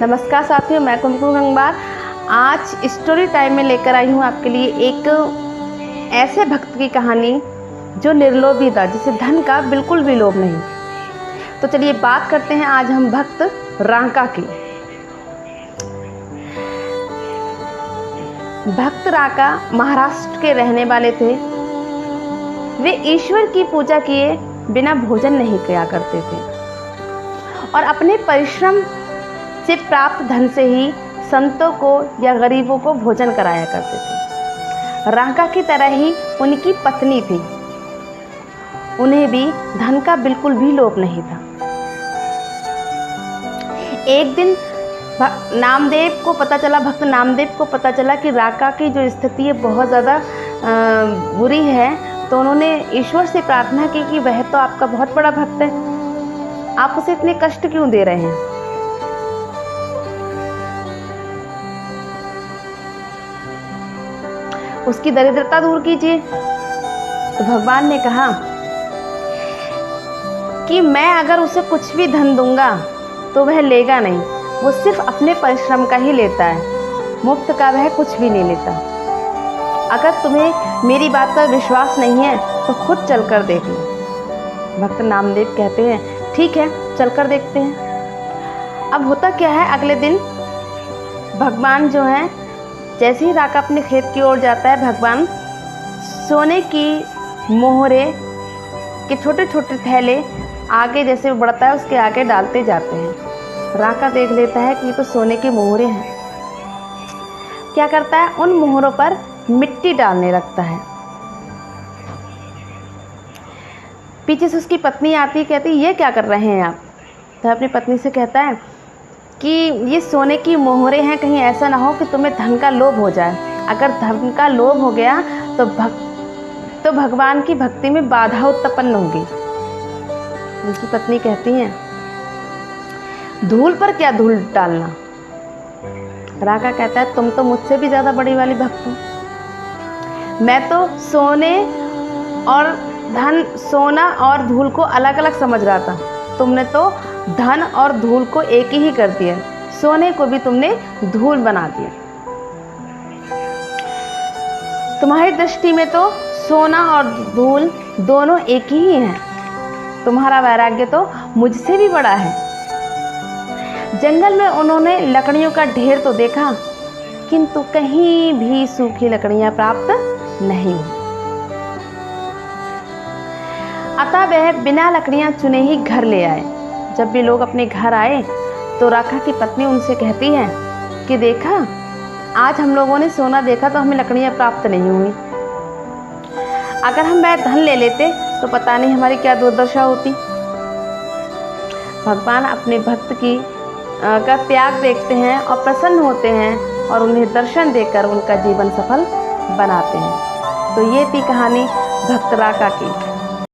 नमस्कार साथियों, मैं कुमकुम गंगवार आज स्टोरी टाइम में लेकर आई हूँ आपके लिए एक ऐसे भक्त की कहानी जो निर्लोभी था, जिसे धन का बिल्कुल भी लोभ नहीं। तो चलिए बात करते हैं आज हम भक्त रांका की। भक्त रांका महाराष्ट्र के रहने वाले थे। वे ईश्वर की पूजा किए बिना भोजन नहीं किया करते थे और अपने परिश्रम से प्राप्त धन से ही संतों को या गरीबों को भोजन कराया करते थे। रांका की तरह ही उनकी पत्नी थी, उन्हें भी धन का बिल्कुल भी लोभ नहीं था। एक दिन भक्त नामदेव को पता चला कि रांका की जो स्थिति है बहुत ज़्यादा बुरी है, तो उन्होंने ईश्वर से प्रार्थना की कि वह तो आपका बहुत बड़ा भक्त है, आप उसे इतने कष्ट क्यों दे रहे हैं। उसकी दरिद्रता दूर कीजिए। तो भगवान ने कहा कि मैं अगर उसे कुछ भी धन दूंगा तो वह लेगा नहीं, वो सिर्फ अपने परिश्रम का ही लेता है, मुफ्त का वह कुछ भी नहीं लेता। अगर तुम्हें मेरी बात पर विश्वास नहीं है तो खुद चलकर देख लो। भक्त नामदेव कहते हैं ठीक है, चलकर देखते हैं। अब होता क्या है, अगले दिन भगवान जो है, जैसे ही रांका अपने खेत की ओर जाता है, भगवान सोने की मोहरे के छोटे छोटे थैले आगे जैसे बढ़ता है उसके आगे डालते जाते हैं। रांका देख लेता है कि ये तो सोने के मोहरे हैं। क्या करता है, उन मोहरों पर मिट्टी डालने लगता है। पीछे से उसकी पत्नी आती, कहती ये क्या कर रहे हैं आप। तो अपनी पत्नी से कहता है कि ये सोने की मोहरे हैं, कहीं ऐसा ना हो कि तुम्हें धन का लोभ हो जाए। अगर धन का लोभ हो गया तो भगवान की भक्ति में बाधा उत्पन्न होगी। उनकी पत्नी कहती है धूल पर क्या धूल डालना। रांका कहता है तुम तो मुझसे भी ज़्यादा बड़ी वाली भक्त हो। मैं तो सोना और धूल को अलग अलग समझ रहा था, तुमने तो धन और धूल को एक ही कर दिया, सोने को भी तुमने धूल बना दिया। तुम्हारी दृष्टि में तो सोना और धूल दोनों एक ही हैं। तुम्हारा वैराग्य तो मुझसे भी बड़ा है। जंगल में उन्होंने लकड़ियों का ढेर तो देखा, किंतु कहीं भी सूखी लकड़ियां प्राप्त नहीं हुई। अतः वह बिना लकड़ियां चुने ही घर ले आए। जब भी लोग अपने घर आए तो रांका की पत्नी उनसे कहती है कि देखा, आज हम लोगों ने सोना देखा तो हमें लकड़ियां प्राप्त नहीं हुई। अगर हम वह धन ले लेते तो पता नहीं हमारी क्या दुर्दशा होती। भगवान अपने भक्त का त्याग देखते हैं और प्रसन्न होते हैं और उन्हें दर्शन देकर उनका जीवन सफल बनाते हैं। तो ये थी कहानी भक्त रांका की।